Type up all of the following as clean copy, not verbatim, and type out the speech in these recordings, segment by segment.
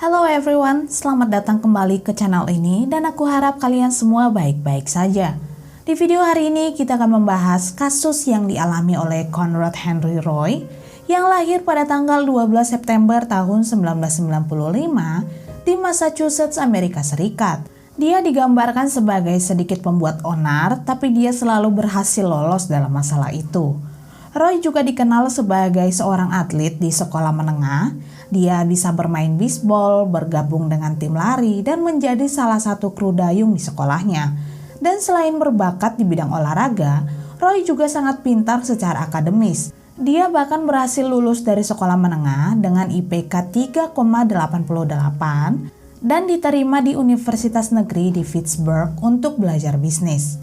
Hello everyone, selamat datang kembali ke channel ini dan aku harap kalian semua baik-baik saja. Di video hari ini kita akan membahas kasus yang dialami oleh Conrad Henry Roy yang lahir pada tanggal 12 September tahun 1995 di Massachusetts, Amerika Serikat. Dia digambarkan sebagai sedikit pembuat onar, tapi dia selalu berhasil lolos dalam masalah itu. Roy juga dikenal sebagai seorang atlet di sekolah menengah. Dia bisa bermain bisbol, bergabung dengan tim lari, dan menjadi salah satu kru dayung di sekolahnya. Dan selain berbakat di bidang olahraga, Roy juga sangat pintar secara akademis. Dia bahkan berhasil lulus dari sekolah menengah dengan IPK 3,88 dan diterima di Universitas Negeri di Pittsburgh untuk belajar bisnis.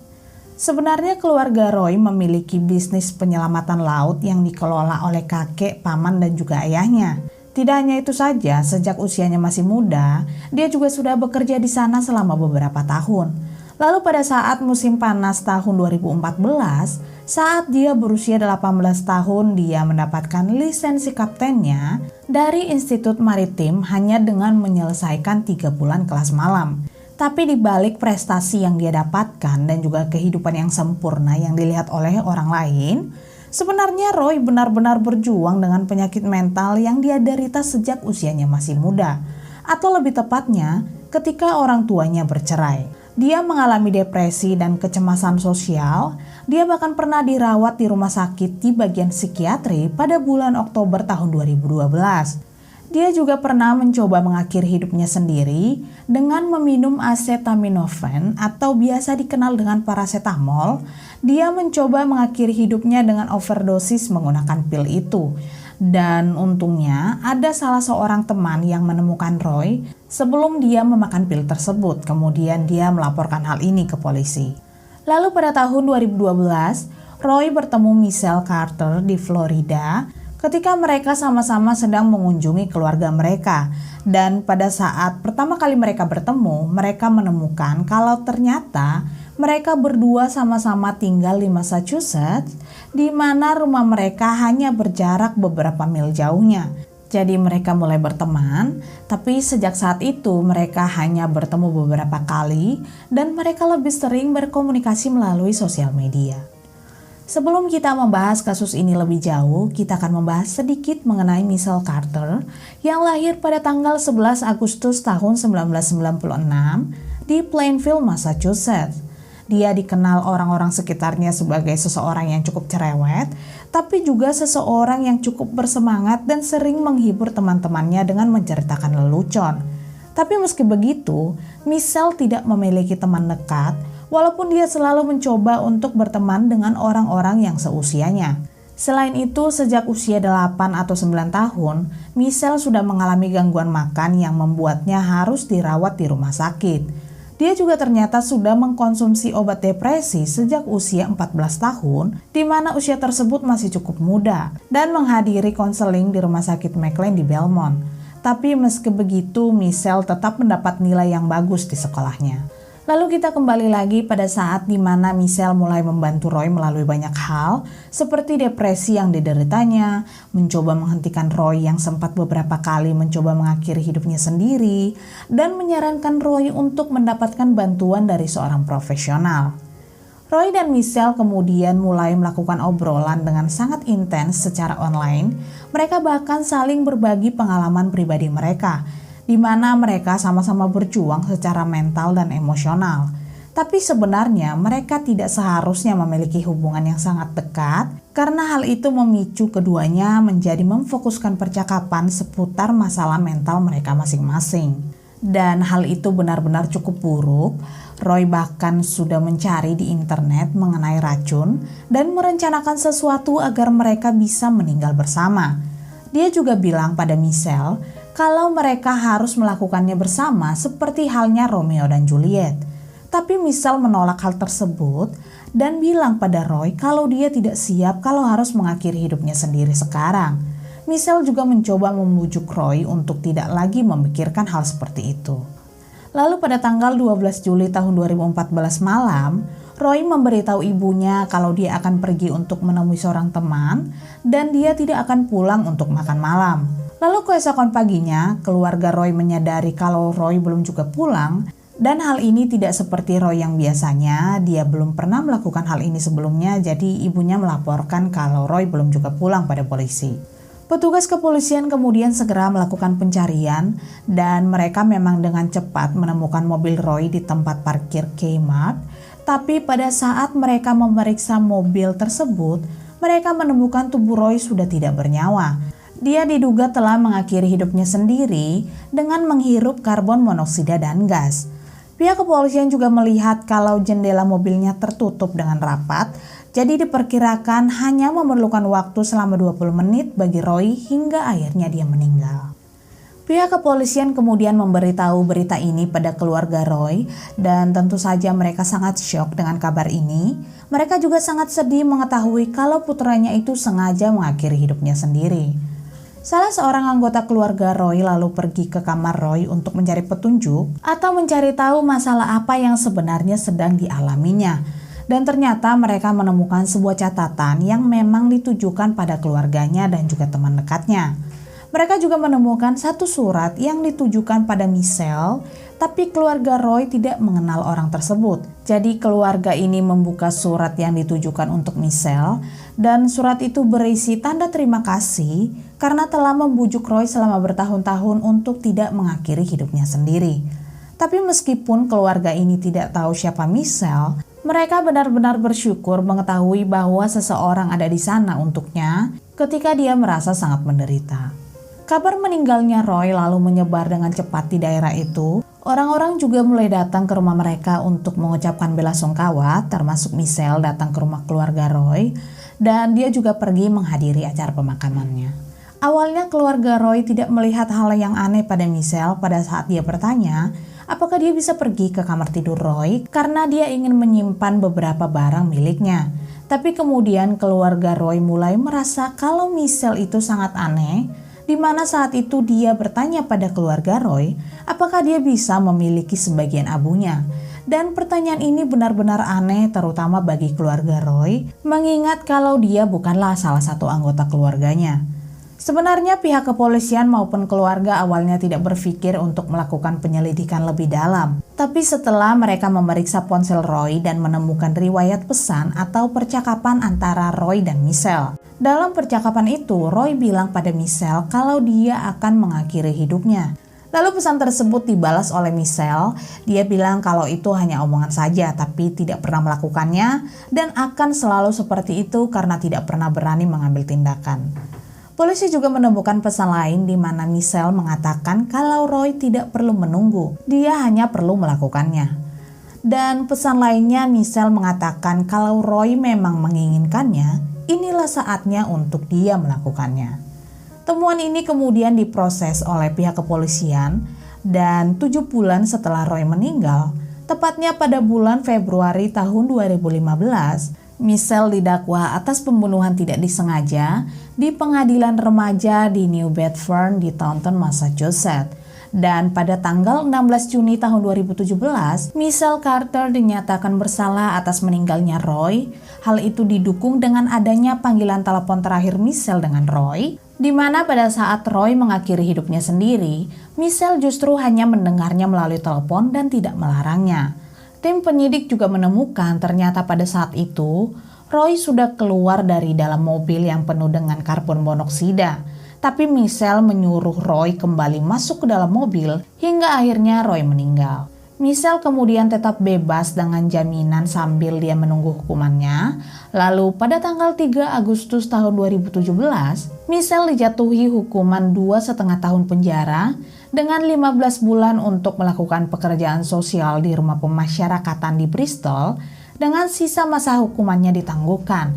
Sebenarnya keluarga Roy memiliki bisnis penyelamatan laut yang dikelola oleh kakek, paman, dan juga ayahnya. Tidak hanya itu saja, sejak usianya masih muda, dia juga sudah bekerja di sana selama beberapa tahun. Lalu pada saat musim panas tahun 2014, saat dia berusia 18 tahun, dia mendapatkan lisensi kaptennya dari Institut Maritim hanya dengan menyelesaikan 3 bulan kelas malam. Tapi di balik prestasi yang dia dapatkan dan juga kehidupan yang sempurna yang dilihat oleh orang lain, sebenarnya Roy benar-benar berjuang dengan penyakit mental yang dia derita sejak usianya masih muda. Atau lebih tepatnya, ketika orang tuanya bercerai. Dia mengalami depresi dan kecemasan sosial. Dia bahkan pernah dirawat di rumah sakit di bagian psikiatri pada bulan Oktober tahun 2012. Dia juga pernah mencoba mengakhiri hidupnya sendiri dengan meminum acetaminophen atau biasa dikenal dengan paracetamol. Dia mencoba mengakhiri hidupnya dengan overdosis menggunakan pil itu. Dan untungnya ada salah seorang teman yang menemukan Roy sebelum dia memakan pil tersebut. Kemudian dia melaporkan hal ini ke polisi. Lalu pada tahun 2012, Roy bertemu Michelle Carter di Florida ketika mereka sama-sama sedang mengunjungi keluarga mereka. Dan pada saat pertama kali mereka bertemu, mereka menemukan kalau ternyata mereka berdua sama-sama tinggal di Massachusetts, di mana rumah mereka hanya berjarak beberapa mil jauhnya. Jadi mereka mulai berteman, tapi sejak saat itu mereka hanya bertemu beberapa kali dan mereka lebih sering berkomunikasi melalui sosial media. Sebelum kita membahas kasus ini lebih jauh, kita akan membahas sedikit mengenai Michelle Carter yang lahir pada tanggal 11 Agustus tahun 1996 di Plainfield, Massachusetts. Dia dikenal orang-orang sekitarnya sebagai seseorang yang cukup cerewet, tapi juga seseorang yang cukup bersemangat dan sering menghibur teman-temannya dengan menceritakan lelucon. Tapi meski begitu, Michelle tidak memiliki teman dekat, walaupun dia selalu mencoba untuk berteman dengan orang-orang yang seusianya. Selain itu, sejak usia 8 atau 9 tahun, Michelle sudah mengalami gangguan makan yang membuatnya harus dirawat di rumah sakit. Dia juga ternyata sudah mengkonsumsi obat depresi sejak usia 14 tahun, di mana usia tersebut masih cukup muda, dan menghadiri konseling di rumah sakit McLean di Belmont. Tapi meski begitu, Michelle tetap mendapat nilai yang bagus di sekolahnya. Lalu kita kembali lagi pada saat di mana Michelle mulai membantu Roy melalui banyak hal, seperti depresi yang dideritanya, mencoba menghentikan Roy yang sempat beberapa kali mencoba mengakhiri hidupnya sendiri, dan menyarankan Roy untuk mendapatkan bantuan dari seorang profesional. Roy dan Michelle kemudian mulai melakukan obrolan dengan sangat intens secara online. Mereka bahkan saling berbagi pengalaman pribadi mereka, di mana mereka sama-sama berjuang secara mental dan emosional. Tapi sebenarnya mereka tidak seharusnya memiliki hubungan yang sangat dekat, karena hal itu memicu keduanya menjadi memfokuskan percakapan seputar masalah mental mereka masing-masing. Dan hal itu benar-benar cukup buruk. Roy bahkan sudah mencari di internet mengenai racun dan merencanakan sesuatu agar mereka bisa meninggal bersama. Dia juga bilang pada Michelle kalau mereka harus melakukannya bersama seperti halnya Romeo dan Juliet. Tapi Michelle menolak hal tersebut dan bilang pada Roy kalau dia tidak siap kalau harus mengakhiri hidupnya sendiri sekarang. Michelle juga mencoba membujuk Roy untuk tidak lagi memikirkan hal seperti itu. Lalu pada tanggal 12 Juli tahun 2014 malam, Roy memberitahu ibunya kalau dia akan pergi untuk menemui seorang teman dan dia tidak akan pulang untuk makan malam. Lalu keesokan paginya, keluarga Roy menyadari kalau Roy belum juga pulang, dan hal ini tidak seperti Roy yang biasanya. Dia belum pernah melakukan hal ini sebelumnya, jadi ibunya melaporkan kalau Roy belum juga pulang pada polisi. Petugas kepolisian kemudian segera melakukan pencarian, dan mereka memang dengan cepat menemukan mobil Roy di tempat parkir Kmart. Tapi pada saat mereka memeriksa mobil tersebut, mereka menemukan tubuh Roy sudah tidak bernyawa. Dia diduga telah mengakhiri hidupnya sendiri dengan menghirup karbon monoksida dan gas. Pihak kepolisian juga melihat kalau jendela mobilnya tertutup dengan rapat, jadi diperkirakan hanya memerlukan waktu selama 20 menit bagi Roy hingga akhirnya dia meninggal. Pihak kepolisian kemudian memberitahu berita ini pada keluarga Roy, dan tentu saja mereka sangat syok dengan kabar ini. Mereka juga sangat sedih mengetahui kalau putranya itu sengaja mengakhiri hidupnya sendiri. Salah seorang anggota keluarga Roy lalu pergi ke kamar Roy untuk mencari petunjuk atau mencari tahu masalah apa yang sebenarnya sedang dialaminya. Dan ternyata mereka menemukan sebuah catatan yang memang ditujukan pada keluarganya dan juga teman dekatnya. Mereka juga menemukan satu surat yang ditujukan pada Michelle, tapi keluarga Roy tidak mengenal orang tersebut. Jadi keluarga ini membuka surat yang ditujukan untuk Michelle, dan surat itu berisi tanda terima kasih karena telah membujuk Roy selama bertahun-tahun untuk tidak mengakhiri hidupnya sendiri. Tapi meskipun keluarga ini tidak tahu siapa Michelle, mereka benar-benar bersyukur mengetahui bahwa seseorang ada di sana untuknya ketika dia merasa sangat menderita. Kabar meninggalnya Roy lalu menyebar dengan cepat di daerah itu. Orang-orang juga mulai datang ke rumah mereka untuk mengucapkan belasungkawa, termasuk Michelle datang ke rumah keluarga Roy, dan dia juga pergi menghadiri acara pemakamannya. Awalnya keluarga Roy tidak melihat hal yang aneh pada Michelle pada saat dia bertanya apakah dia bisa pergi ke kamar tidur Roy karena dia ingin menyimpan beberapa barang miliknya. Tapi kemudian keluarga Roy mulai merasa kalau Michelle itu sangat aneh, di mana saat itu dia bertanya pada keluarga Roy apakah dia bisa memiliki sebagian abunya. Dan pertanyaan ini benar-benar aneh terutama bagi keluarga Roy, mengingat kalau dia bukanlah salah satu anggota keluarganya. Sebenarnya pihak kepolisian maupun keluarga awalnya tidak berpikir untuk melakukan penyelidikan lebih dalam. Tapi setelah mereka memeriksa ponsel Roy dan menemukan riwayat pesan atau percakapan antara Roy dan Michelle. Dalam percakapan itu, Roy bilang pada Michelle kalau dia akan mengakhiri hidupnya. Lalu pesan tersebut dibalas oleh Michelle. Dia bilang kalau itu hanya omongan saja tapi tidak pernah melakukannya dan akan selalu seperti itu karena tidak pernah berani mengambil tindakan. Polisi juga menemukan pesan lain di mana Michelle mengatakan kalau Roy tidak perlu menunggu, dia hanya perlu melakukannya. Dan pesan lainnya Michelle mengatakan kalau Roy memang menginginkannya, inilah saatnya untuk dia melakukannya. Temuan ini kemudian diproses oleh pihak kepolisian dan 7 bulan setelah Roy meninggal, tepatnya pada bulan Februari tahun 2015, Michelle didakwa atas pembunuhan tidak disengaja di pengadilan remaja di New Bedford di Taunton, Massachusetts. Dan pada tanggal 16 Juni tahun 2017, Michelle Carter dinyatakan bersalah atas meninggalnya Roy. Hal itu didukung dengan adanya panggilan telepon terakhir Michelle dengan Roy, di mana pada saat Roy mengakhiri hidupnya sendiri, Michelle justru hanya mendengarnya melalui telepon dan tidak melarangnya. Tim penyidik juga menemukan ternyata pada saat itu, Roy sudah keluar dari dalam mobil yang penuh dengan karbon monoksida. Tapi Michelle menyuruh Roy kembali masuk ke dalam mobil hingga akhirnya Roy meninggal. Michelle kemudian tetap bebas dengan jaminan sambil dia menunggu hukumannya. Lalu pada tanggal 3 Agustus tahun 2017, Michelle dijatuhi hukuman 2,5 tahun penjara dengan 15 bulan untuk melakukan pekerjaan sosial di rumah pemasyarakatan di Bristol dengan sisa masa hukumannya ditangguhkan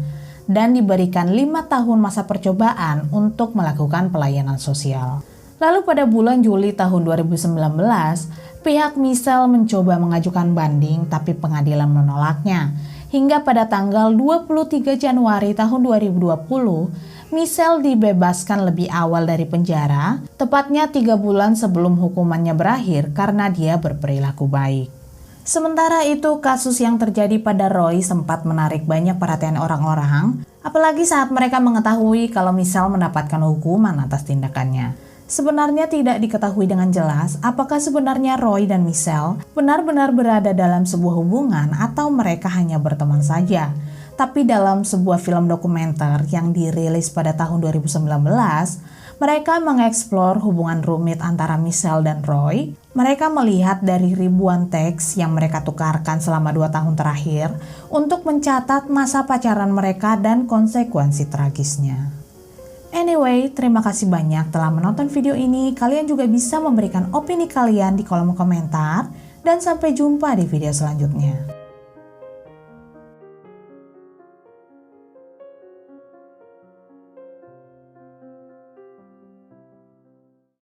dan diberikan 5 tahun masa percobaan untuk melakukan pelayanan sosial. Lalu pada bulan Juli tahun 2019, pihak Michelle mencoba mengajukan banding tapi pengadilan menolaknya. Hingga pada tanggal 23 Januari tahun 2020, Michelle dibebaskan lebih awal dari penjara, tepatnya 3 bulan sebelum hukumannya berakhir karena dia berperilaku baik. Sementara itu, kasus yang terjadi pada Roy sempat menarik banyak perhatian orang-orang, apalagi saat mereka mengetahui kalau Michelle mendapatkan hukuman atas tindakannya. Sebenarnya tidak diketahui dengan jelas apakah sebenarnya Roy dan Michelle benar-benar berada dalam sebuah hubungan atau mereka hanya berteman saja. Tapi dalam sebuah film dokumenter yang dirilis pada tahun 2019, mereka mengeksplor hubungan rumit antara Michelle dan Roy. Mereka melihat dari ribuan teks yang mereka tukarkan selama 2 tahun terakhir untuk mencatat masa pacaran mereka dan konsekuensi tragisnya. Anyway, terima kasih banyak telah menonton video ini. Kalian juga bisa memberikan opini kalian di kolom komentar. Dan sampai jumpa di video selanjutnya.